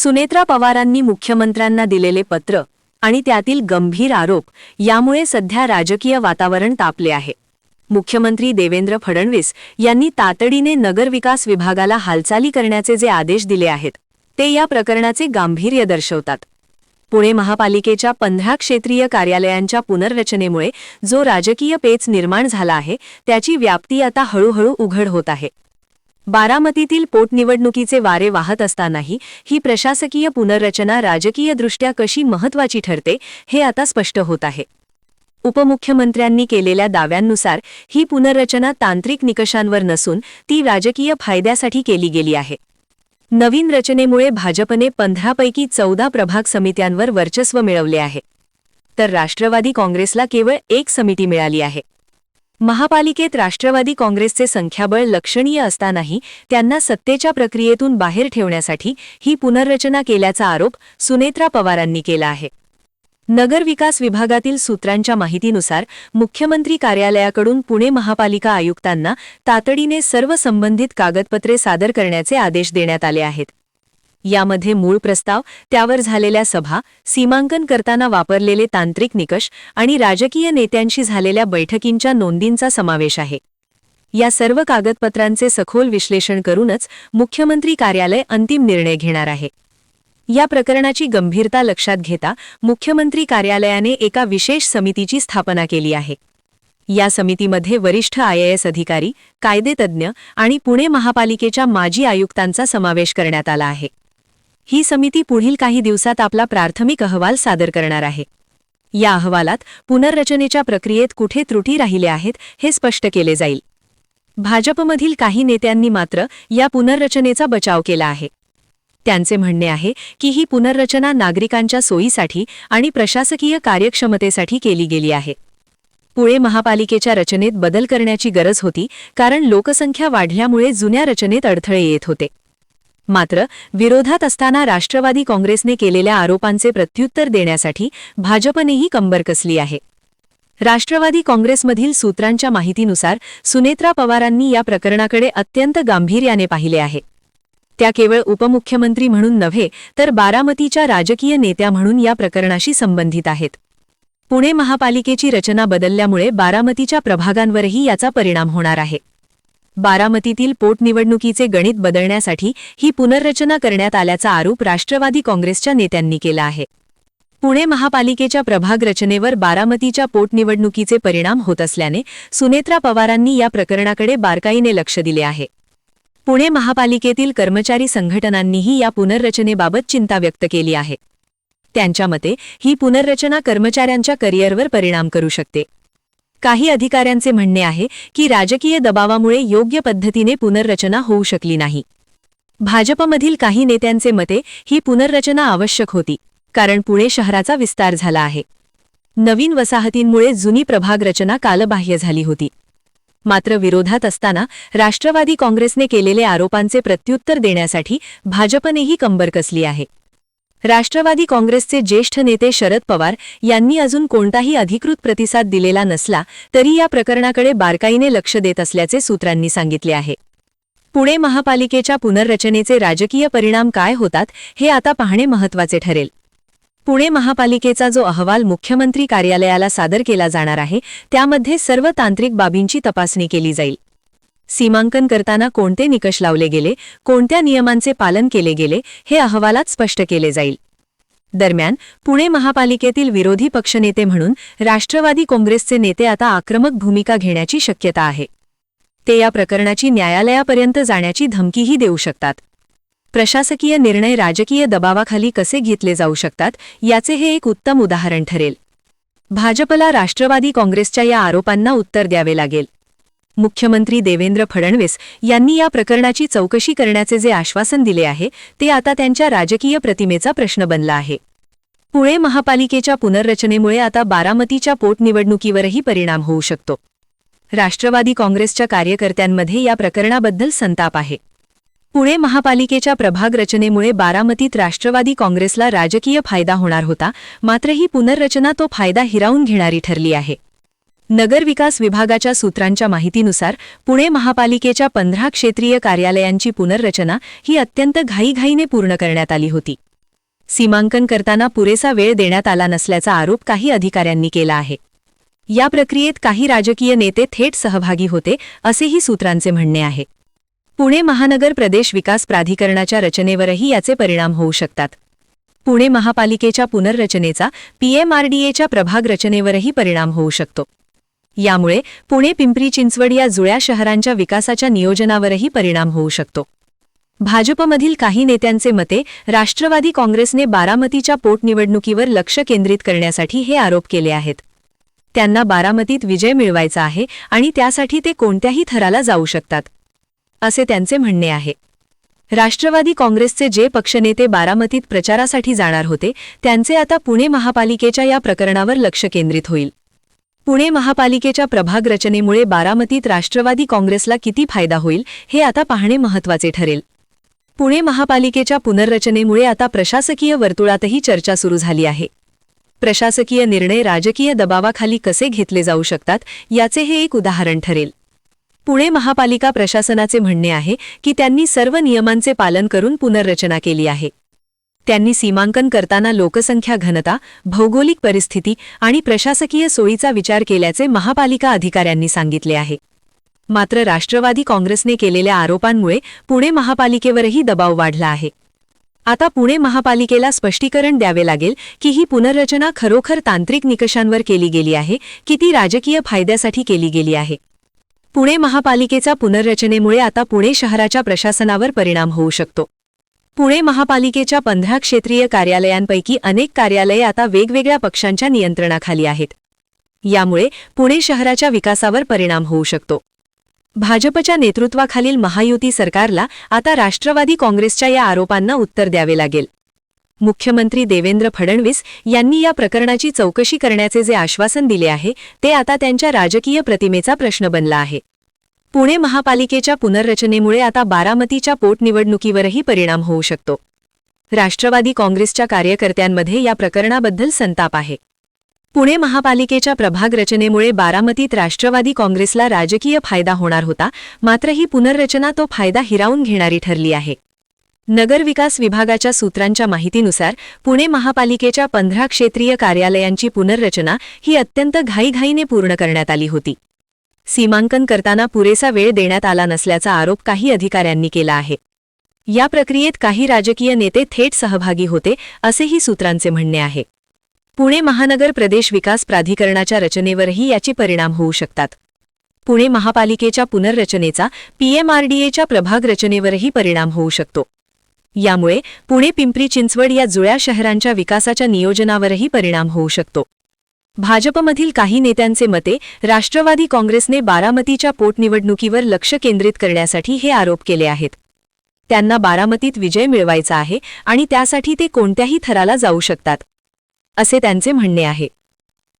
सुनेत्रा पवारांनी मुख्यमंत्र्यांना दिलेले पत्र आणि त्यातील गंभीर आरोप यामुळे सध्या राजकीय वातावरण तापले आहे। मुख्यमंत्री देवेंद्र फडणवीस यांनी तातडीने नगरविकास विभागाला हालचाली करण्याचे जे आदेश दिले आहेत ते या प्रकरणाचे गांभीर्य दर्शवतात। पुणे महापालिकेच्या 15 क्षेत्रीय कार्यालयांच्या पुनर्रचनेमुळे जो राजकीय पेच निर्माण झाला आहे त्याची व्याप्ती आता हळूहळू उघड होत आहे। बारामतीतील पोटनिवडणुकीचे वारे वाहत असतानाही ही प्रशासकीय पुनर्रचना राजकीयदृष्ट्या कशी महत्त्वाची ठरते हे आता स्पष्ट होत आहे। उपमुख्यमंत्र्यांनी केलेल्या दाव्यांनुसार ही पुनर्रचना तांत्रिक निकषांवर नसून ती राजकीय फायद्यासाठी केली गेली आहे। नवीन रचनेमुळे भाजपने 15 पैकी 14 प्रभाग समित्यांवर वर्चस्व मिळवले आहे, तर राष्ट्रवादी काँग्रेसला केवळ 1 समिती मिळाली आहे। महापालिकेत राष्ट्रवादी काँग्रेसचे संख्याबळ लक्षणीय असतानाही त्यांना सत्तेच्या प्रक्रियेतून बाहेर ठेवण्यासाठी ही पुनर्रचना केल्याचा आरोप सुनेत्रा पवारांनी केला आहे। नगरविकास विभागातील सूत्रांच्या माहितीनुसार मुख्यमंत्री कार्यालयाकडून पुणे महापालिका आयुक्तांना तातडीने सर्व संबंधित कागदपत्रे सादर करण्याचे आदेश देण्यात आले आहेत। यामध्ये मूळ प्रस्ताव, त्यावर झालेल्या सभा, सीमांकन करताना वापरलेले तांत्रिक निकष आणि राजकीय नेत्यांशी झालेल्या बैठकींच्या नोंदींचा समावेश आहे। या सर्व कागदपत्रांचे सखोल विश्लेषण करूनच मुख्यमंत्री कार्यालय अंतिम निर्णय घेणार आहे। या प्रकरणाची गंभीरता लक्षात घेता मुख्यमंत्री कार्यालयाने एका विशेष समितीची स्थापना केली आहे। या समितीमध्ये वरिष्ठ IAS अधिकारी, कायदेतज्ञ आणि पुणे महापालिकेच्या माजी आयुक्तांचा समावेश करण्यात आला आहे। ही समिती पुढील काही दिवसात आपला प्राथमिक अहवाल सादर करणार आहे। या अहवालात पुनर्रचनेच्या प्रक्रियेत कुठे त्रुटी राहिल्या आहेत हे स्पष्ट केले जाईल। भाजपमधील काही नेत्यांनी मात्र या पुनर्रचनेचा बचाव केला आहे। त्यांचे म्हणणे आहे की ही पुनर्रचना नागरिकांच्या सोयीसाठी आणि प्रशासकीय कार्यक्षमतेसाठी केली गेली आहे। पुणे महापालिकेच्या रचनेत बदल करण्याची गरज होती, कारण लोकसंख्या वाढल्यामुळे जुन्या रचनेत अडथळे येत होते। मात्र विरोधात असताना राष्ट्रवादी काँग्रेसने केलेल्या आरोपांचे प्रत्युत्तर देण्यासाठी भाजपनेही कंबर कसली आहे। राष्ट्रवादी काँग्रेसमधील सूत्रांच्या माहितीनुसार सुनेत्रा पवारांनी या प्रकरणाकडे अत्यंत गांभीर्याने पाहिले आहे। त्या केवळ उपमुख्यमंत्री म्हणून नव्हे तर बारामतीच्या राजकीय नेत्या म्हणून या प्रकरणाशी संबंधित आहेत। पुणे महापालिकेची रचना बदलल्यामुळे बारामतीच्या प्रभागांवरही याचा परिणाम होणार आहे। बारामतीतील पोटनिवडणुकीचे गणित बदलण्यासाठी ही पुनर्रचना करण्यात आल्याचा आरोप राष्ट्रवादी काँग्रेसच्या नेत्यांनी केला आहे। पुणे महापालिकेच्या प्रभाग रचनेवर बारामतीच्या पोटनिवडणुकीचे परिणाम होत असल्याने सुनेत्रा पवारांनी या प्रकरणाकडे बारकाईने लक्ष दिले आहे। पुणे महापालिकेतील कर्मचारी संघटनांनीही या पुनर्रचनेबाबत चिंता व्यक्त केली आहे। त्यांच्या मते ही पुनर्रचना कर्मचाऱ्यांच्या करिअरवर परिणाम करू शकते। काही अधिकाऱ्यांचे म्हणणे आहे की राजकीय दबावामुळे योग्य पद्धतीने पुनर्रचना होऊ शकली नाही। भाजपमधील काही नेत्यांचे मते ही पुनर्रचना आवश्यक होती, कारण पुणे शहराचा विस्तार झाला आहे। नवीन वसाहतींमुळे जुनी प्रभाग रचना कालबाह्य झाली होती। मात्र विरोधात असताना राष्ट्रवादी काँग्रेसने केलेले आरोपांचे प्रत्युत्तर देण्यासाठी भाजपनेही कंबर कसली आहे। राष्ट्रवादी काँग्रेसचे ज्येष्ठ नेते शरद पवार यांनी अजून कोणताही अधिकृत प्रतिसाद दिलेला नसला तरी या प्रकरणाकडे बारकाईने लक्ष देत असल्याचे सूत्रांनी सांगितले आहे। पुणे महापालिकेच्या पुनर्रचनेचे राजकीय परिणाम काय होतात हे आता पाहणे महत्त्वाचे ठरेल। पुणे महापालिकेचा जो अहवाल मुख्यमंत्री कार्यालयाला सादर केला जाणार आहे त्यामध्ये सर्व तांत्रिक बाबींची तपासणी केली जाईल। सीमांकन करताना कोणते निकष लावले गेले, कोणत्या नियमांचे पालन केले गेले हे अहवालात स्पष्ट केले जाईल। दरम्यान पुणे महापालिकेतील विरोधी पक्षनेते म्हणून राष्ट्रवादी काँग्रेसचे नेते आता आक्रमक भूमिका घेण्याची शक्यता आहे। ते या प्रकरणाची न्यायालयापर्यंत जाण्याची धमकीही देऊ शकतात। प्रशासकीय निर्णय राजकीय दबावाखाली कसे घेतले जाऊ शकतात याचे हे एक उत्तम उदाहरण ठरेल। भाजपला राष्ट्रवादी काँग्रेसच्या या आरोपांना उत्तर द्यावे लागेल। मुख्यमंत्री देवेंद्र फडणवीस यांनी या प्रकरणाची चौकशी करण्याचे जे आश्वासन दिले आहे ते आता त्यांच्या राजकीय प्रतिमेचा प्रश्न बनला आहे। पुणे महापालिकेच्या पुनर्रचनेमुळे आता बारामतीच्या पोटनिवडणुकीवरही परिणाम होऊ शकतो। राष्ट्रवादी काँग्रेसच्या कार्यकर्त्यांमध्ये या प्रकरणाबद्दल संताप आहे। पुणे महापालिकेच्या प्रभाग रचनेमुळे बारामतीत राष्ट्रवादी काँग्रेसला राजकीय फायदा होणार होता, मात्र ही पुनर्रचना तो फायदा हिरावून घेणारी ठरली आहे। नगरविकास विभागाच्या सूत्रांच्या माहितीनुसार पुणे महापालिकेच्या 15 क्षेत्रीय कार्यालयांची पुनर्रचना ही अत्यंत घाईघाईने पूर्ण करण्यात आली होती। सीमांकन करताना पुरेसा वेळ देण्यात आला नसल्याचा आरोप काही अधिकाऱ्यांनी केला आहे. या प्रक्रियेत काही राजकीय नेते थेट सहभागी होते, असेही सूत्रांचे म्हणणे आहे. पुणे महानगर प्रदेश विकास प्राधिकरणाच्या रचनेवरही याचे परिणाम होऊ शकतात. पुणे महापालिकेच्या पुनर्रचनेचा पीएमआरडीएच्या प्रभाग रचनेवरही परिणाम होऊ शकतो. यामुळे पुणे पिंपरी चिंचवड या जुळ्या शहरांच्या विकासाच्या नियोजनावरही परिणाम होऊ शकतो. भाजपमधील काही नेत्यांचे मते, राष्ट्रवादी काँग्रेसने बारामतीच्या पोटनिवडणुकीवर लक्ष केंद्रित करण्यासाठी हे आरोप केले आहेत. त्यांना बारामतीत विजय मिळवायचा आहे आणि त्यासाठी ते कोणत्याही थराला जाऊ शकतात, असे त्यांचे म्हणणे आहे. राष्ट्रवादी काँग्रेसचे जे पक्षनेते बारामतीत प्रचारासाठी जाणार होते, त्यांचे आता पुणे महापालिकेच्या या प्रकरणावर लक्ष केंद्रित होईल. पुणे महापालिकेच्या प्रभाग रचनेमुळे बारामतीत राष्ट्रवादी काँग्रेसला किती फायदा होईल, हे आता पाहणे महत्त्वाचे ठरेल. पुणे महापालिकेच्या पुनर्रचनेमुळे आता प्रशासकीय वर्तुळातही चर्चा सुरू झाली आहे. प्रशासकीय निर्णय राजकीय दबावाखाली कसे घेतले जाऊ शकतात, याचे हे एक उदाहरण ठरेल. पुणे महापालिका प्रशासनाचे म्हणणे आहे की त्यांनी सर्व नियमांचे पालन करून पुनर्रचना केली आहे. त्यांनी सीमांकन करताना लोकसंख्या घनता, भौगोलिक परिस्थिती आणि प्रशासकीय सोयीचा विचार केल्याचे महापालिका अधिकाऱ्यांनी सांगितले आहे. मात्र राष्ट्रवादी काँग्रेसने केलेल्या आरोपांमुळे पुणे महापालिकेवरही दबाव वाढला आहे. आता पुणे महापालिकेला स्पष्टीकरण द्यावे लागेल की ही पुनर्रचना खरोखर तांत्रिक निकषांवर केली गेली आहे की ती राजकीय फायद्यासाठी केली गेली आहे. पुणे महापालिकेच्या पुनर्रचनेमुळे आता पुणे शहराच्या प्रशासनावर परिणाम होऊ शकतो. पुणे महापालिकेच्या 15 क्षेत्रीय कार्यालयांपैकी अनेक कार्यालये आता वेगवेगळ्या पक्षांच्या नियंत्रणाखाली आहेत. यामुळे पुणे शहराच्या विकासावर परिणाम होऊ शकतो. भाजपच्या नेतृत्वाखालील महायुती सरकारला आता राष्ट्रवादी काँग्रेसच्या या आरोपांना उत्तर द्यावे लागेल. मुख्यमंत्री देवेंद्र फडणवीस यांनी या प्रकरणाची चौकशी करण्याचे जे आश्वासन दिले आहे, ते आता त्यांच्या राजकीय प्रतिमेचा प्रश्न बनला आहे. पुणे महापालिकेच्या पुनर्रचनेमुळे आता बारामतीच्या पोटनिवडणुकीवरही परिणाम होऊ शकतो. राष्ट्रवादी काँग्रेसच्या कार्यकर्त्यांमध्ये या प्रकरणाबद्दल संताप आहे. पुणे महापालिकेच्या प्रभाग रचनेमुळे बारामतीत राष्ट्रवादी काँग्रेसला राजकीय फायदा होणार होता, मात्र ही पुनर्रचना तो फायदा हिरावून घेणारी ठरली आहे. नगरविकास विभागाच्या सूत्रांच्या माहितीनुसार पुणे महापालिकेच्या 15 क्षेत्रीय कार्यालयांची पुनर्रचना ही अत्यंत घाईघाईने पूर्ण करण्यात आली होती. सीमांकन करताना पुरेसा वेळ देण्यात आला नसल्याचा आरोप काही अधिकाऱ्यांनी केला आहे. या प्रक्रियेत काही राजकीय नेते थेट सहभागी होते, असेही सूत्रांचे म्हणणे आहे. पुणे महानगर प्रदेश विकास प्राधिकरणाच्या रचनेवरही याचे परिणाम होऊ शकतात. पुणे महापालिकेच्या पुनर्रचनेचा पीएमआरडीएच्या प्रभाग रचनेवरही परिणाम होऊ शकतो. यामुळे पुणे पिंपरी चिंचवड या जुळ्या शहरांच्या विकासाच्या नियोजनावरही परिणाम होऊ शकतो. भाजपमधील काही नेत्यांचे मते, राष्ट्रवादी काँग्रेसने बारामतीच्या पोटनिवडणुकीवर लक्ष केंद्रित करण्यासाठी हे आरोप केले आहेत. त्यांना बारामतीत विजय मिळवायचा आहे आणि त्यासाठी ते कोणत्याही थराला जाऊ शकतात, असे त्यांचे म्हणणे आहे.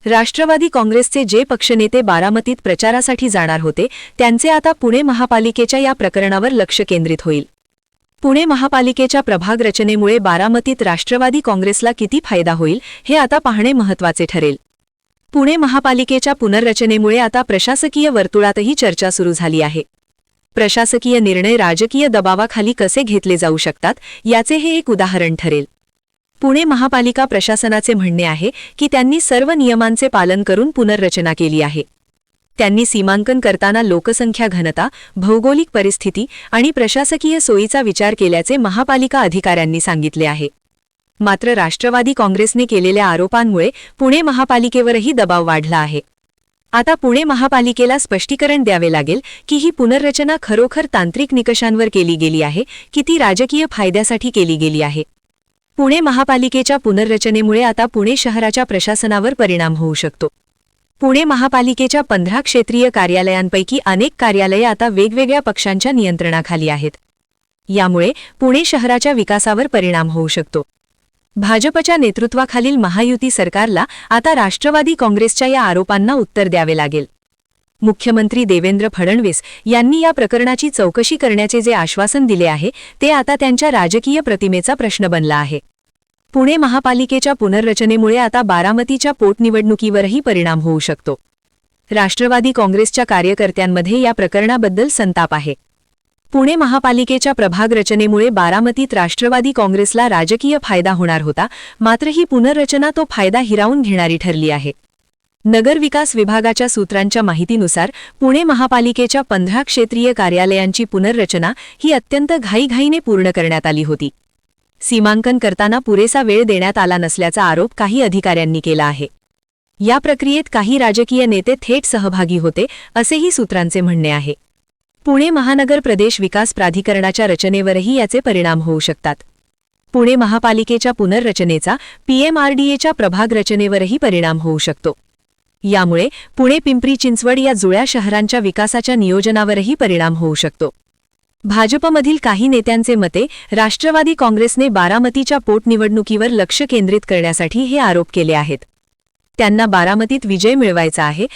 राष्ट्रवादी काँग्रेसचे जे पक्षनेते बारामतीत प्रचारासाठी जाणार होते, त्यांचे आता पुणे महापालिकेच्या या प्रकरणावर लक्ष केंद्रित होईल. पुणे महापालिकेच्या प्रभाग रचनेमुळे बारामतीत राष्ट्रवादी काँग्रेसला किती फायदा होईल, हे आता पाहणे महत्त्वाचे ठरेल. पुणे महापालिकेच्या पुनर्रचनेमुळे आता प्रशासकीय वर्तुळातही चर्चा सुरू झाली आहे. प्रशासकीय निर्णय राजकीय दबावाखाली कसे घेतले जाऊ शकतात, याचे हे एक उदाहरण ठरेल. पुणे महापालिका प्रशासनाचे म्हणणे आहे की त्यांनी सर्व नियमांचे पालन करून पुनर्रचना केली आहे. त्यांनी सीमांकन करताना लोकसंख्या घनता, भौगोलिक परिस्थिती आणि प्रशासकीय सोयीचा विचार केल्याचे महापालिका अधिकाऱ्यांनी सांगितले आहे. मात्र राष्ट्रवादी काँग्रेसने केलेल्या आरोपांमुळे पुणे महापालिकेवरही दबाव वाढला आहे. आता पुणे महापालिकेला स्पष्टीकरण द्यावे लागेल की ही पुनर्रचना खरोखर तांत्रिक निकषांवर केली गेली आहे की ती राजकीय फायद्यासाठी केली गेली आहे. पुणे महापालिकेच्या पुनर्रचनेमुळे आता पुणे शहराच्या प्रशासनावर परिणाम होऊ शकतो. पुणे महापालिकेच्या 15 क्षेत्रीय कार्यालयांपैकी अनेक कार्यालये आता वेगवेगळ्या पक्षांच्या नियंत्रणाखाली आहेत. यामुळे पुणे शहराच्या विकासावर परिणाम होऊ शकतो. भाजपच्या नेतृत्वाखालील महायुती सरकारला आता राष्ट्रवादी काँग्रेसच्या या आरोपांना उत्तर द्यावे लागेल. मुख्यमंत्री देवेंद्र फडणवीस यांनी या प्रकरणाची चौकशी करण्याचे जे आश्वासन दिले आहे, ते आता त्यांच्या राजकीय प्रतिमेचा प्रश्न बनला आहे. पुणे महापालिकेच्या पुनर्रचनेमुळे आता बारामतीच्या पोटनिवडणुकीवरही परिणाम होऊ शकतो. राष्ट्रवादी काँग्रेसच्या कार्यकर्त्यांमध्ये या प्रकरणाबद्दल संताप आहे. पुणे महापालिकेच्या प्रभाग रचनेमुळे बारामतीत राष्ट्रवादी काँग्रेसला राजकीय फायदा होणार होता, मात्र ही पुनर्रचना तो फायदा हिरावून घेणारी ठरली आहे. नगरविकास विभागाच्या सूत्रांच्या माहितीनुसार पुणे महापालिकेच्या 15 क्षेत्रीय कार्यालयांची पुनर्रचना ही अत्यंत घाईघाईने पूर्ण करण्यात आली होती. सीमांकन करताना पुरेसा वेळ देण्यात आला नसल्याचा आरोप काही अधिकाऱ्यांनी केला आहे. या प्रक्रियेत काही राजकीय नेते थेट सहभागी होते, असेही सूत्रांचे म्हणणे आहे. पुणे महानगर प्रदेश विकास प्राधिकरणाच्या रचनेवरही याचे परिणाम होऊ शकतात. पुणे महापालिकेच्या पुनर्रचनेचा पीएमआरडीएच्या प्रभाग रचनेवरही परिणाम होऊ शकतो. यामुळे पुणे पिंपरी चिंचवड या जुळ्या शहरांच्या विकासाच्या नियोजनावरही परिणाम होऊ शकतो. भाजपमधील काही नेत्यांचे मते, राष्ट्रवादी काँग्रेसने बारामतीच्या पोटनिवडणुकीवर लक्ष केंद्रित करण्यासाठी हे आरोप केले आहेत. त्यांना बारामतीत विजय मिळवायचा आहे